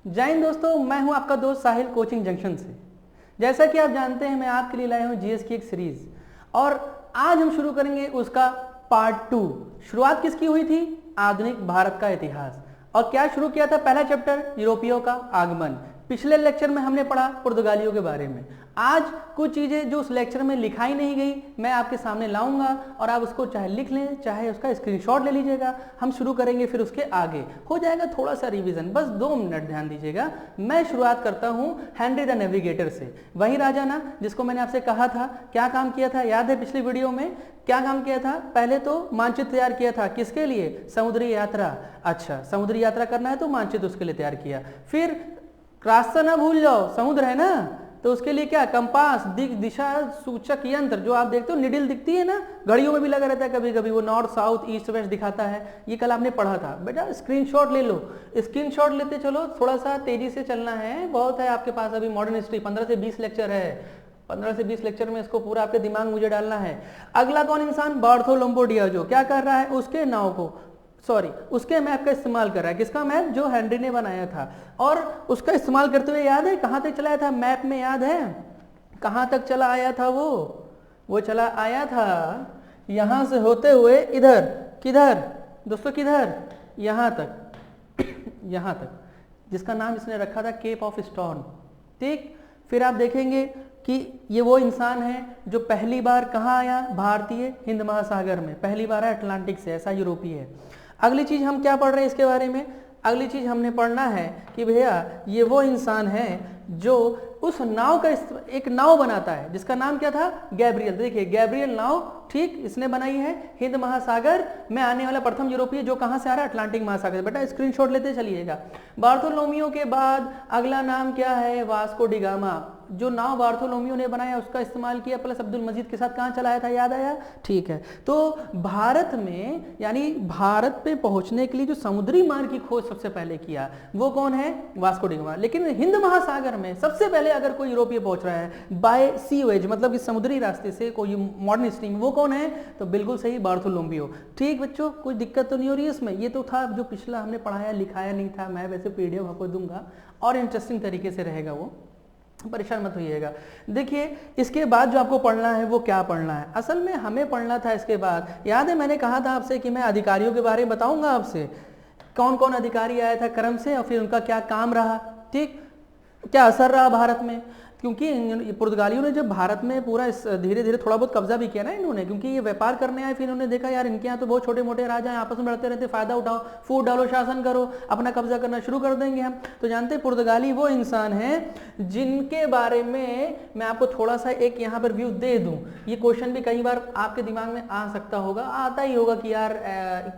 जय हिंद दोस्तों, मैं हूं आपका दोस्त साहिल कोचिंग जंक्शन से। जैसा कि आप जानते हैं मैं आपके लिए लाया हूं जीएस की एक सीरीज और आज हम शुरू करेंगे उसका पार्ट 2। शुरुआत किसकी हुई थी? आधुनिक भारत का इतिहास। और क्या शुरू किया था? पहला चैप्टर यूरोपियों का आगमन। पिछले लेक्चर में हमने पढ़ा पुर्तगालियों के बारे में। आज कुछ चीजें जो उस लेक्चर में लिखाई नहीं गई मैं आपके सामने लाऊंगा और आप उसको चाहे लिख लें चाहे उसका स्क्रीनशॉट ले लीजिएगा। हम शुरू करेंगे, फिर उसके आगे हो जाएगा थोड़ा सा रिवीजन, बस 2 मिनट ध्यान दीजिएगा। मैं शुरुआत करता हूं हेनरी द नेविगेटर से। वही राजा ना जिसको मैंने आपसे कहा था क्या काम किया था, याद है? पिछली वीडियो में क्या काम किया था? पहले तो मानचित्र तैयार किया था। किसके लिए? समुद्री यात्रा। अच्छा, समुद्री यात्रा करना है तो मानचित्र उसके लिए तैयार किया। फिर रास्ता ना भूल जाओ, समुद्र है ना, तो उसके लिए क्या? कंपास, दिशा सूचक यंत्र, जो आप देखते हो निडिल दिखती है ना, घड़ियों में भी लगा रहता है कभी कभी, वो नॉर्थ साउथ ईस्ट वेस्ट दिखाता है। ये कल आपने पढ़ा था बेटा। स्क्रीनशॉट ले लो, स्क्रीनशॉट लेते चलो, थोड़ा सा तेजी से चलना है। बहुत है आपके पास अभी मॉडर्न हिस्ट्री, 15 से 20 लेक्चर है। 15 से 20 लेक्चर में इसको पूरा आपके दिमाग मुझे डालना है। अगला कौन इंसान? बार्थोलोम्बो डियाजो। क्या कर रहा है? उसके नाव को, सॉरी उसके मैप का इस्तेमाल कर रहा है। किसका मैप? जो हेनरी ने बनाया था। और उसका इस्तेमाल करते हुए याद है कहां तक चलाया था? मैप में याद है कहां तक चला आया था? वो चला आया था यहां से होते हुए इधर। किधर दोस्तों? किधर? यहां तक यहां तक, जिसका नाम इसने रखा था केप ऑफ स्टोन। ठीक, फिर आप देखेंगे कि ये वो इंसान है जो पहली बार कहाँ आया? भारतीय हिंद महासागर में पहली बार आया, अटलांटिक से। ऐसा यूरोपीय है। अगली चीज हम क्या पढ़ रहे हैं इसके बारे में? अगली चीज हमने पढ़ना है कि भैया ये वो इंसान है जो उस नाव का एक नाव बनाता है जिसका नाम क्या था? गैब्रियल। देखिए गैब्रियल नाव, ठीक, इसने बनाई है। हिंद महासागर में आने वाला प्रथम यूरोपीय जो कहां से आ रहा है? अटलांटिक महासागर। बेटा स्क्रीनशॉट लेते चलिएगा। बार्थोलोमियो के बाद अगला नाम क्या है? Vasco D gamma. जो नाव बार्थोलोमियो ने बनाया उसका इस्तेमाल किया, प्लस अब्दुल मजीद के साथ कहां चलाया था? याद आया? ठीक है। तो भारत में, यानी भारत पे पहुंचने के लिए जो समुद्री मार्ग की खोज सबसे पहले किया वो कौन है? Vasco D gamma. लेकिन हिंद महासागर में सबसे पहले अगर कोई यूरोपीय पहुंच रहा है बाय सी वेज, मतलब कि समुद्री रास्ते से, कोई मॉडर्न हिस्ट्री में, वो कौन है? तो बिल्कुल सही, बार्थोलोमियो। ठीक बच्चों, कोई दिक्कत तो नहीं हो रही है इसमें? ये तो था जो पिछला हमने पढ़ाया, लिखाया नहीं था। मैं वैसे पीडीएफ आपको दूंगा और इंटरेस्टिंग तरीके से रहेगा, वो परेशान मत होइएगा। देखिए इसके बाद जो आपको पढ़ना है वो क्या पढ़ना है? असल में हमें पढ़ना था इसके बाद, याद है मैंने कहा था आपसे कि मैं अधिकारियों के बारे में बताऊंगा आपसे, कौन कौन अधिकारी आया था क्रम से और फिर उनका क्या काम रहा, ठीक, क्या असर रहा भारत में। क्योंकि पुर्तगालियों ने जब भारत में पूरा धीरे धीरे थोड़ा बहुत कब्जा भी किया ना इन्होंने, क्योंकि ये व्यापार करने आए, फिर इन्होंने देखा यार इनके यहाँ तो बहुत छोटे मोटे राजा हैं, आपस में लड़ते रहते, फायदा उठाओ, फूट डालो, शासन करो, अपना कब्जा करना शुरू कर देंगे हम। तो जानते हैं पुर्तगाली वो इंसान है जिनके बारे में मैं आपको थोड़ा सा एक यहाँ पर व्यू दे दूं। ये क्वेश्चन भी कई बार आपके दिमाग में आ सकता होगा, आता ही होगा कि यार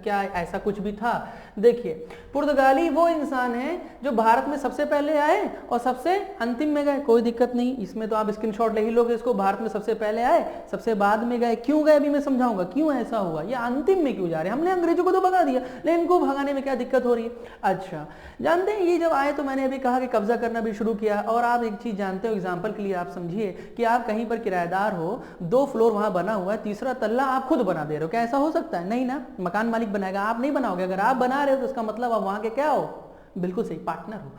क्या ऐसा कुछ भी था। देखिए पुर्तगाली वो इंसान है जो भारत में सबसे पहले आए और सबसे अंतिम में गए। कोई दिक्कत नहीं, इसमें तो आप स्क्रीनशॉट ले ही लोगे इसको। भारत में सबसे पहले आए, सबसे बाद में गए। क्यों गए अभी मैं समझाऊंगा क्यों ऐसा हुआ, या अंतिम में क्यों जा रहे हैं। हमने अंग्रेजों को तो भगा दिया, लेकिन इनको भगाने में क्या दिक्कत हो रही है? अच्छा, जानते हैं ये जब आए तो मैंने अभी कहा कि कब्जा करना भी शुरू किया। और आप एक चीज जानते हो, एग्जाम्पल के लिए आप समझिए कि आप कहीं पर किराएदार हो, 2 फ्लोर वहां बना हुआ है, तीसरा तल्ला आप खुद बना दे रहे हो। क्या ऐसा हो सकता है? नहीं ना, मकान मालिक बनाएगा, आप नहीं बनाओगे। अगर आप बना रहे हो तो इसका मतलब आप वहां के क्या हो? बिल्कुल सही, पार्टनर हो,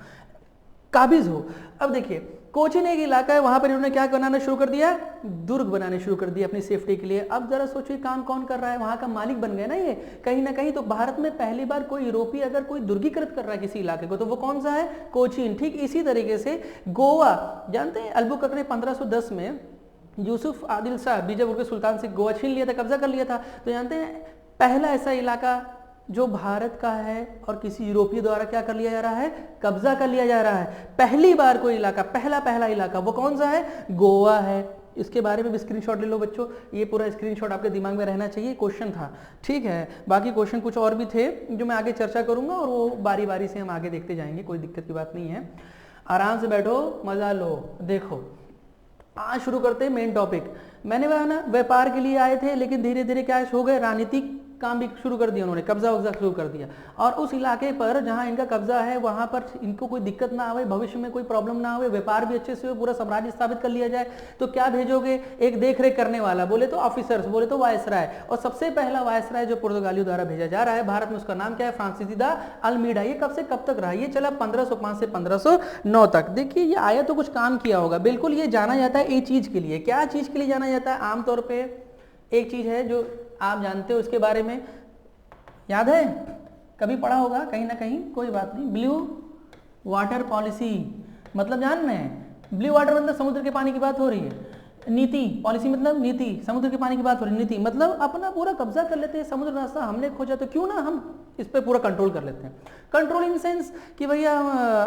काबिज हो। अब देखिए कोचीन एक इलाका है, वहां पर इन्होंने क्या बनाना शुरू कर दिया? दुर्ग बनाने शुरू कर दिया अपनी सेफ्टी के लिए। अब जरा सोचिए काम कौन कर रहा है? वहां का मालिक बन गया ना ये कहीं ना कहीं। तो भारत में पहली बार कोई यूरोपीय अगर कोई दुर्गीकृत कर रहा है किसी इलाके को तो वो कौन सा है? कोचीन। ठीक इसी तरीके से गोवा, जानते हैं अल्बुकर्क ने 1510 में यूसुफ आदिल शाह बीजापुर के सुल्तान से गोवा छीन लिया था, कब्जा कर लिया था। तो जानते हैं पहला ऐसा इलाका जो भारत का है और किसी यूरोपीय द्वारा क्या कर लिया जा रहा है? कब्जा कर लिया जा रहा है। पहली बार कोई इलाका, पहला इलाका वो कौन सा है? गोवा है। इसके बारे में भी स्क्रीनशॉट ले लो बच्चों, ये पूरा स्क्रीनशॉट आपके दिमाग में रहना चाहिए, क्वेश्चन था, ठीक है। बाकी क्वेश्चन कुछ और भी थे जो मैं आगे चर्चा करूंगा और वो बारी बारी से हम आगे देखते जाएंगे, कोई दिक्कत की बात नहीं है। आराम से बैठो, मजा लो। देखो आज शुरू करते हैं मेन टॉपिक। मैंने कहा ना व्यापार के लिए आए थे, लेकिन धीरे धीरे क्या हो गए? राजनीतिक काम भी शुरू कर दिया उन्होंने, कब्जा वब्जा शुरू कर दिया। और उस इलाके पर जहाँ इनका कब्जा है वहाँ पर इनको कोई दिक्कत ना आवे, भविष्य में कोई प्रॉब्लम ना आवे, व्यापार भी अच्छे से हो, पूरा साम्राज्य स्थापित कर लिया जाए, तो क्या भेजोगे? एक देख रेख करने वाला, बोले तो ऑफिसर्स, बोले तो वायसराय। और सबसे पहला वायसराय जो पुर्तगालियों द्वारा भेजा जा रहा है भारत में, उसका नाम क्या है? फ्रांसीसी दा अल्मीडा। ये कब से कब तक रहा? ये चला 1505 से 1509 तक। देखिए ये आया तो कुछ काम किया होगा, बिल्कुल। ये जाना जाता है एक चीज के लिए। क्या चीज के लिए जाना जाता है? आमतौर पे एक चीज है जो आप जानते हो, उसके बारे में याद है, कभी पढ़ा होगा कहीं ना कहीं, कोई बात नहीं। ब्लू वाटर पॉलिसी मतलब जान रहे हैं? ब्लू वाटर मतलब समुद्र के पानी की बात हो रही है, नीति पॉलिसी मतलब नीति, समुद्र के पानी की बात हो रही है, नीति मतलब अपना पूरा कब्जा कर लेते हैं। समुद्र रास्ता हमने खोजा तो क्यों ना हम इस पे पूरा कंट्रोल कर लेते हैं। कंट्रोल इन सेंस कि भैया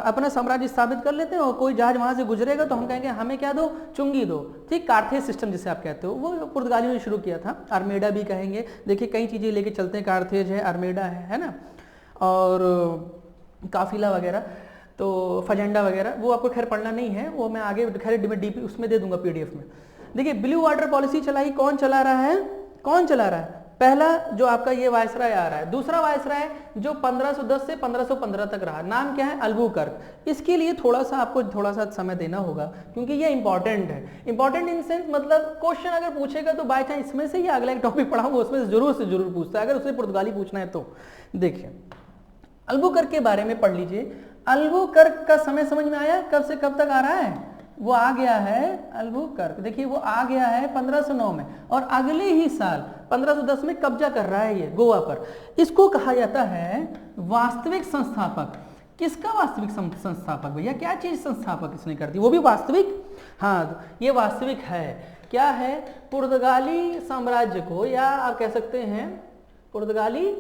अपना साम्राज्य स्थापित कर लेते हैं, और कोई जहाज वहां से गुजरेगा तो हम कहेंगे हमें क्या दो? चुंगी दो। ठीक, कार्थेज सिस्टम जिसे आप कहते हो, वो पुर्तगालियों ने शुरू किया था। आर्मेडा भी कहेंगे। देखिए कई चीजें लेके चलते हैं, कार्थेज है, आर्मेडा है ना, और काफिला वगैरह, तो फजेंडा वगैरह, वो आपको खैर पढ़ना नहीं है, वो मैं आगे खैर डीपी उसमें दे दूंगा पीडीएफ में। देखिए ब्लू वाटर पॉलिसी चलाई, कौन चला रहा है? कौन चला रहा है? पहला जो आपका ये वायसराय आ रहा है। दूसरा वायसराय जो 1510 से 1515 तक रहा, नाम क्या है? अल्बुकर्क। इसके लिए थोड़ा सा आपको थोड़ा सा समय देना होगा, क्योंकि ये इंपॉर्टेंट है। इंपॉर्टेंट इन सेंस मतलब क्वेश्चन अगर पूछेगा तो बाय चांस इसमें से ही अगला एक टॉपिक पढ़ाऊंगा, उसमें से जरूर पूछता है, अगर उसे पुर्तगाली पूछना है तो। देखिए अल्बुकर्क के बारे में पढ़ लीजिए। अल्बुकर्क का समय समझ में आया? कब से कब तक आ रहा है? वो आ गया है अल्बुकर्क, देखिए वो आ गया है 1509 में, और अगले ही साल 1510 में कब्जा कर रहा है ये गोवा पर। इसको कहा जाता है वास्तविक संस्थापक। किसका वास्तविक संस्थापक भैया? क्या चीज संस्थापक इसने कर दी, वो भी वास्तविक? हाँ, ये वास्तविक है। क्या है? पुर्तगाली साम्राज्य को, या आप कह सकते हैं पुर्तगाली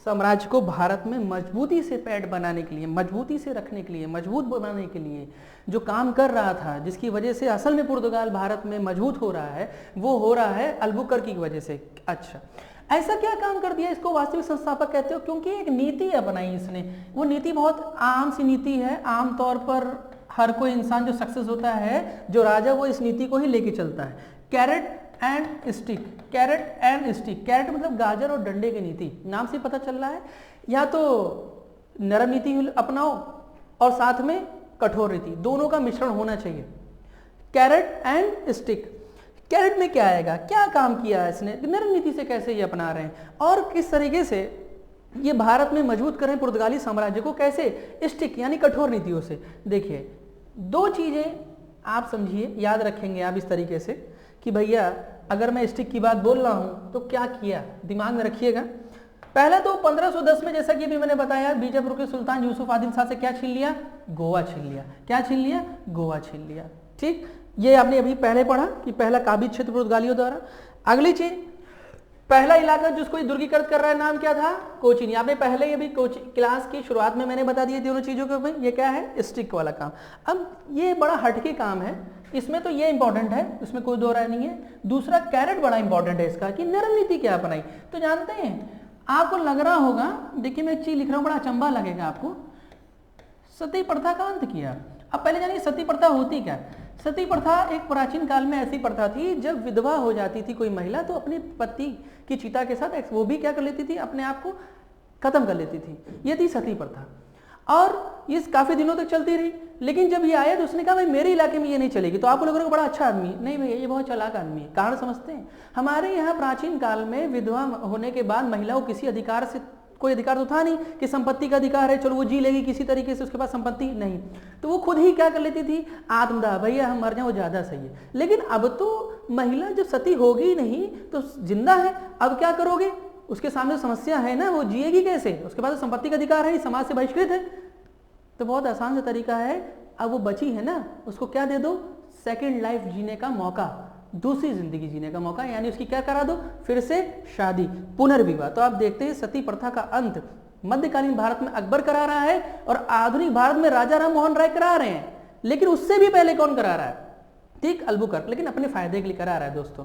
साम्राज्य को भारत में मजबूती से पैड बनाने के लिए, मजबूती से रखने के लिए, मजबूत बनाने के लिए जो काम कर रहा था, जिसकी वजह से असल में पुर्तगाल भारत में मजबूत हो रहा है, वो हो रहा है अल्बुकर्क की वजह से। अच्छा, ऐसा क्या काम कर दिया इसको वास्तविक संस्थापक कहते हो? क्योंकि एक नीति अपनाई इसने। वो नीति बहुत आम सी नीति है, आमतौर पर हर कोई इंसान जो सक्सेस होता है, जो राजा, वो इस नीति को ही लेके चलता है। Carrot and stick, carrot and stick. Carrot मतलब गाजर और डंडे की नीति, नाम से पता चल रहा है। या तो नरम नीति अपनाओ और साथ में कठोर नीति, दोनों का मिश्रण होना चाहिए। Carat and stick. कैरेट में क्या आएगा? क्या काम किया है इसने? नरम नीति से कैसे ये अपना रहे हैं और किस तरीके से ये भारत में मजबूत कर रहे हैं पुर्तगाली साम्राज्य को, कैसे? स्टिक यानी कठोर नीतियों से। देखिए दो चीजें आप समझिए, याद रखेंगे आप इस तरीके से कि भैया अगर मैं स्टिक की बात बोल रहा हूं तो क्या किया, दिमाग में रखिएगा। पहले तो 1510 में जैसा कि अभी मैंने बताया, बीजापुर के सुल्तान यूसुफ आदिल शाह से क्या छीन लिया? गोवा छीन लिया। क्या छीन लिया? गोवा छीन लिया। ठीक, ये आपने अभी पहले पढ़ा कि पहला काबिज क्षेत्र पुर्तगालियों द्वारा। अगली चीज, पहला इलाका जिसको दुर्गीकृत कर रहा है, नाम क्या था? कोचीन। आपने पहले ही अभी क्लास की शुरुआत में मैंने बता दिए दोनों चीजों के ऊपर। ये क्या है? स्टिक वाला काम। अब ये बड़ा हटके काम है, इसमें तो ये इंपॉर्टेंट है, इसमें कोई दो राय नहीं है। दूसरा कैरेट बड़ा इंपॉर्टेंट है इसका, कि नरम नीति क्या अपनाई। तो जानते हैं, आपको लग रहा होगा, देखिए मैं एक चीज लिख रहा हूं, बड़ा अचंभा लगेगा आपको। सती प्रथा का अंत किया। अब पहले जानिए सती प्रथा होती क्या? सती प्रथा एक प्राचीन काल में ऐसी प्रथा थी, जब विधवा हो जाती थी कोई महिला तो अपने पति की चिता के साथ वो भी क्या कर लेती थी? अपने आप को खत्म कर लेती थी। ये थी सती प्रथा, और ये काफी दिनों तक चलती रही। लेकिन जब ये आया तो उसने कहा भाई मेरे इलाके में ये नहीं चलेगी। तो आप लोगों को बड़ा अच्छा आदमी है, नहीं भैया ये बहुत चालाक आदमी है। कारण समझते हैं? हमारे यहाँ प्राचीन काल में विधवा होने के बाद महिला को किसी अधिकार से, कोई अधिकार तो था नहीं कि संपत्ति का अधिकार है, चलो वो जी लेगी किसी तरीके से, उसके पास संपत्ति नहीं, तो वो खुद ही क्या कर लेती थी? आत्मदाह, भैया हम मर जाए वो ज्यादा सही है। लेकिन अब तो महिला जब सती होगी नहीं तो जिंदा है, अब क्या करोगे? उसके सामने समस्या है ना, वो जिएगी कैसे? उसके पास संपत्ति का अधिकार है, समाज से बहिष्कृत है। तो बहुत आसान सा तरीका है, अब वो बची है ना, उसको क्या दे दो? सेकंड लाइफ जीने का मौका, दूसरी जिंदगी जीने का मौका, यानी उसकी क्या करा दो? फिर से शादी, पुनर्विवाह। तो आप देखते हैं सती प्रथा का अंत मध्यकालीन भारत में अकबर करा रहा है, और आधुनिक भारत में राजा राम मोहन राय करा रहे हैं। लेकिन उससे भी पहले कौन करा रहा है? ठीक, अल्बुकर्क, लेकिन अपने फायदे के लिए करा रहा है दोस्तों।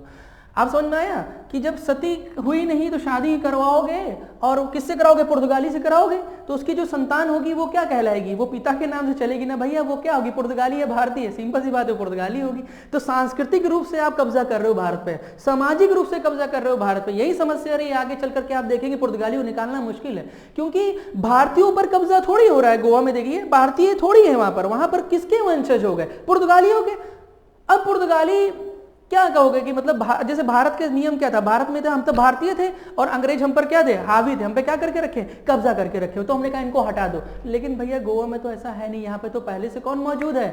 आप समझ में आया कि जब सती हुई नहीं तो शादी करवाओगे, और किससे कराओगे? पुर्तगाली से कराओगे, तो उसकी जो संतान होगी वो क्या कहलाएगी? वो पिता के नाम से चलेगी ना भैया, वो क्या होगी? पुर्तगाली या भारतीय? सिंपल सी बात है, पुर्तगाली होगी। तो सांस्कृतिक रूप से आप कब्जा कर रहे हो भारत पे, सामाजिक रूप से कब्जा कर रहे हो भारत पे। यही समस्या रही, आगे चल करके आप देखेंगे पुर्तगाली को निकालना मुश्किल है, क्योंकि भारतीयों पर कब्जा थोड़ी हो रहा है। गोवा में देखिए भारतीय थोड़ी है, वहां पर किसके वंशज हो गए? पुर्तगालियों के। अब पुर्तगाली क्या कहोगे कि मतलब जैसे भारत के नियम क्या था? भारत में थे, हम तो भारतीय थे और अंग्रेज हम पर क्या थे? हावी थे, हम पे क्या करके रखे? कब्जा करके रखे। तो हमने कहा इनको हटा दो। लेकिन भैया गोवा में तो ऐसा है नहीं, यहाँ पे तो पहले से कौन मौजूद है?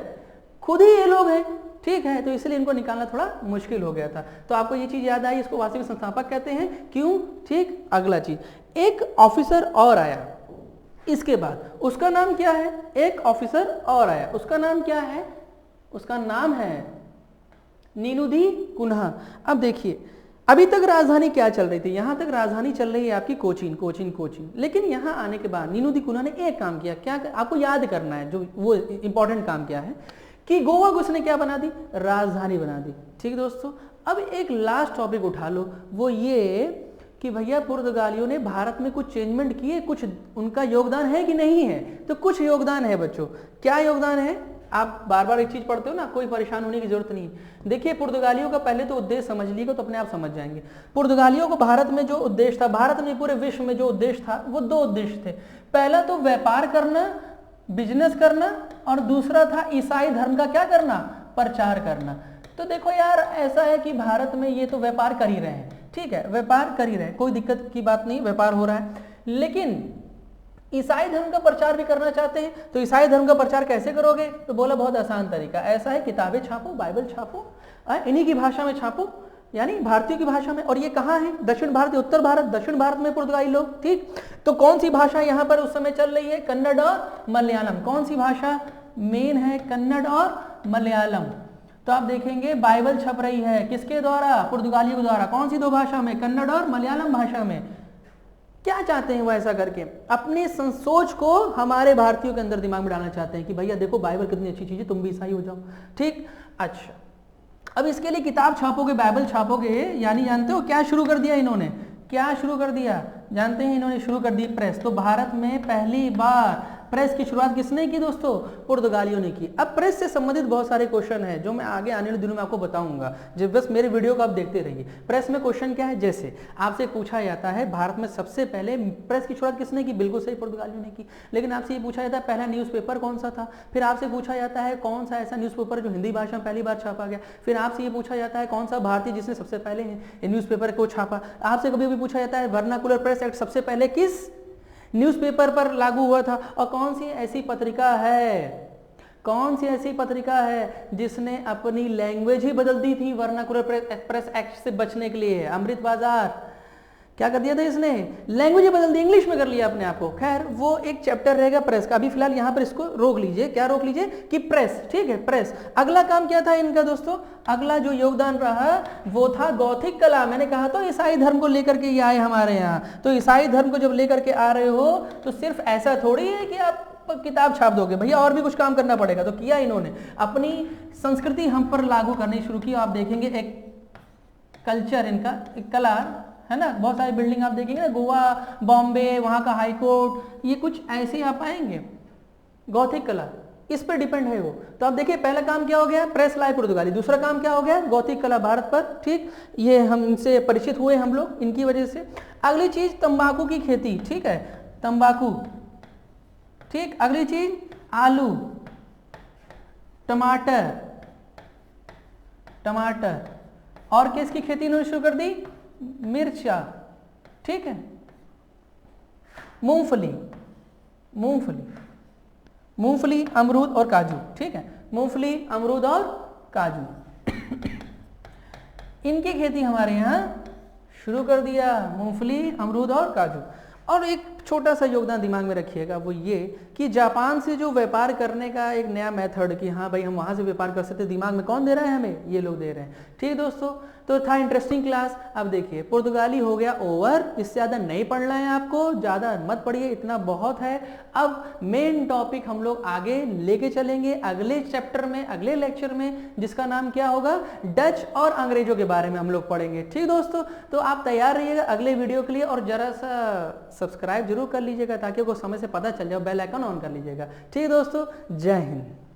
खुद ही ये लोग हैं, ठीक है। तो इसलिए इनको निकालना थोड़ा मुश्किल हो गया था। तो आपको ये चीज याद आई, इसको वास्तविक संस्थापक कहते हैं। क्यों? ठीक। अगला चीज, एक ऑफिसर और आया इसके बाद, उसका नाम क्या है? एक ऑफिसर और आया, उसका नाम क्या है? उसका नाम है नीनुदी कुन्हा। अब देखिए, अभी तक राजधानी क्या चल रही थी? यहां तक राजधानी चल रही है आपकी कोचीन। लेकिन यहां आने के बाद नीनुदी कुन्हा ने एक काम किया। क्या? आपको याद करना है, जो वो इंपॉर्टेंट काम क्या है कि गोवा को उसने क्या बना दी? राजधानी बना दी। ठीक दोस्तों, अब एक लास्ट टॉपिक उठा लो, वो ये कि भैया पुर्तगालियों ने भारत में कुछ चेंजमेंट किए, कुछ उनका योगदान है कि नहीं है? तो कुछ योगदान है बच्चों। क्या योगदान है? आप बार बार एक चीज पढ़ते हो ना, कोई परेशान होने की जरूरत नहीं। देखिए पुर्तगालियों का पहले तो उद्देश्य समझ लीजिएगा तो अपने आप समझ जाएंगे। पुर्तगालियों को भारत में जो उद्देश्य था, भारत में पूरे विश्व में जो उद्देश्य था, वो दो उद्देश्य थे। पहला तो व्यापार करना, बिजनेस करना, और दूसरा था ईसाई धर्म का क्या करना? प्रचार करना। तो देखो यार, ऐसा है कि भारत में ये तो व्यापार कर ही रहे हैं, ठीक है, व्यापार कर ही रहे हैं, कोई दिक्कत की बात नहीं, व्यापार हो रहा है। लेकिन ईसाई धर्म का प्रचार भी करना चाहते हैं। तो ईसाई धर्म का प्रचार कैसे करोगे? तो बोला बहुत आसान तरीका ऐसा है, किताबें छापो, बाइबल छापो, इन्हीं की भाषा में छापो, यानी भारतीयों की भाषा में। और ये कहाँ है? दक्षिण भारत, उत्तर भारत, दक्षिण भारत में पुर्तगाली लोग, ठीक। तो कौन सी भाषा यहाँ पर उस समय चल रही है? कन्नड़ और मलयालम। कौन सी भाषा मेन है? कन्नड़ और मलयालम। तो आप देखेंगे बाइबल छप रही है किसके द्वारा? पुर्तगालियों के द्वारा। कौन सी दो भाषा में? कन्नड़ और मलयालम भाषा में। क्या चाहते हैं वो ऐसा करके? अपनी सोच को हमारे भारतीयों के अंदर दिमाग में डालना चाहते हैं कि भैया देखो बाइबल कितनी अच्छी चीज है, तुम भी ईसाई हो जाओ, ठीक। अच्छा, अब इसके लिए किताब छापोगे, बाइबल छापोगे, यानी जानते हो क्या शुरू कर दिया इन्होंने? क्या शुरू कर दिया जानते हैं? इन्होंने शुरू कर दी प्रेस। तो भारत में पहली बार प्रेस की शुरुआत किसने की दोस्तों? पुर्तगालियों ने की। अब प्रेस से संबंधित बहुत सारे क्वेश्चन हैं जो मैं आगे आने वाले दिनों में आपको बताऊंगा, जब बस मेरे वीडियो को आप देखते रहिए। प्रेस में क्वेश्चन क्या है? जैसे आपसे पूछा जाता है भारत में सबसे पहले प्रेस की शुरुआत किसने की? बिल्कुल सही, पुर्तगालियों ने की। लेकिन आपसे ये पूछा जाता है पहला न्यूज़पेपर कौन सा था? फिर आपसे पूछा जाता है कौन सा ऐसा न्यूज़पेपर जो हिंदी भाषा में पहली बार छापा गया? फिर आपसे ये पूछा जाता है कौन सा भारतीय जिसने सबसे पहले न्यूज़पेपर को छापा? आपसे कभी भी पूछा जाता है वर्नाकुलर प्रेस एक्ट सबसे पहले किस न्यूज़पेपर पर लागू हुआ था? और कौन सी ऐसी पत्रिका है, कौन सी ऐसी पत्रिका है जिसने अपनी लैंग्वेज ही बदल दी थी वर्नाकुलर प्रेस एक्ट से बचने के लिए? अमृत बाजार। क्या कर दिया था इसने? लैंग्वेज ही बदल दी, इंग्लिश में कर लिया अपने आप को। खैर वो एक चैप्टर रहेगा प्रेस का, अभी फिलहाल यहाँ पर इसको रोक लीजिए। क्या रोक लीजिए? कि प्रेस, ठीक है, प्रेस। अगला काम क्या था इनका दोस्तों? अगला जो योगदान रहा वो था गौथिक कला। मैंने कहा तो ईसाई धर्म को लेकर के ये आए हमारे यहाँ। तो ईसाई धर्म को जब लेकर के आ रहे हो तो सिर्फ ऐसा थोड़ी है कि आप किताब छाप दोगे, भैया और भी कुछ काम करना पड़ेगा। तो किया इन्होंने, अपनी संस्कृति हम पर लागू करनी शुरू की। आप देखेंगे एक कल्चर इनका, एक कला है ना, बहुत सारी बिल्डिंग आप देखेंगे ना, गोवा, बॉम्बे, वहाँ का हाई कोर्ट, ये कुछ ऐसे आप पाएंगे। गौथिक कला इस पर डिपेंड है वो। तो आप देखिए पहला काम क्या हो गया? प्रेस लाई पुर्तगाली। दूसरा काम क्या हो गया? गौथिक कला भारत पर, ठीक। ये हम इनसे परिचित हुए हम लोग इनकी वजह से। अगली चीज तंबाकू की खेती, ठीक है, तंबाकू, ठीक। अगली चीज आलू, टमाटर, टमाटर, और किसकी खेती इन्होंने शुरू कर दी? मिर्चा, ठीक है, मूंगफली, मूंगफली, मूंगफली, अमरूद और काजू, ठीक है, मूंगफली, अमरूद और काजू इनकी खेती हमारे यहाँ शुरू कर दिया। मूंगफली, अमरूद और काजू। और एक छोटा सा योगदान दिमाग में रखिएगा, वो ये कि जापान से जो व्यापार करने का एक नया मेथड कि हाँ भाई हम वहाँ से व्यापार कर सकते, दिमाग में कौन दे रहा है हमें, ये लोग दे रहे हैं। ठीक है दोस्तों, तो था इंटरेस्टिंग क्लास। अब देखिए पुर्तगाली हो गया ओवर, इससे ज़्यादा नहीं पढ़ना है आपको, ज़्यादा मत पढ़िए, इतना बहुत है। अब मेन टॉपिक हम लोग आगे लेके चलेंगे अगले चैप्टर में, अगले लेक्चर में, जिसका नाम क्या होगा, डच और अंग्रेजों के बारे में हम लोग पढ़ेंगे। ठीक दोस्तों, तो आप तैयार रहिएगा अगले वीडियो के लिए, और जरा सा सब्सक्राइब जरूर कर लीजिएगा ताकि आपको समय से पता चल जाए, बेल आइकन ऑन कर लीजिएगा। ठीक है दोस्तों, जय हिंद।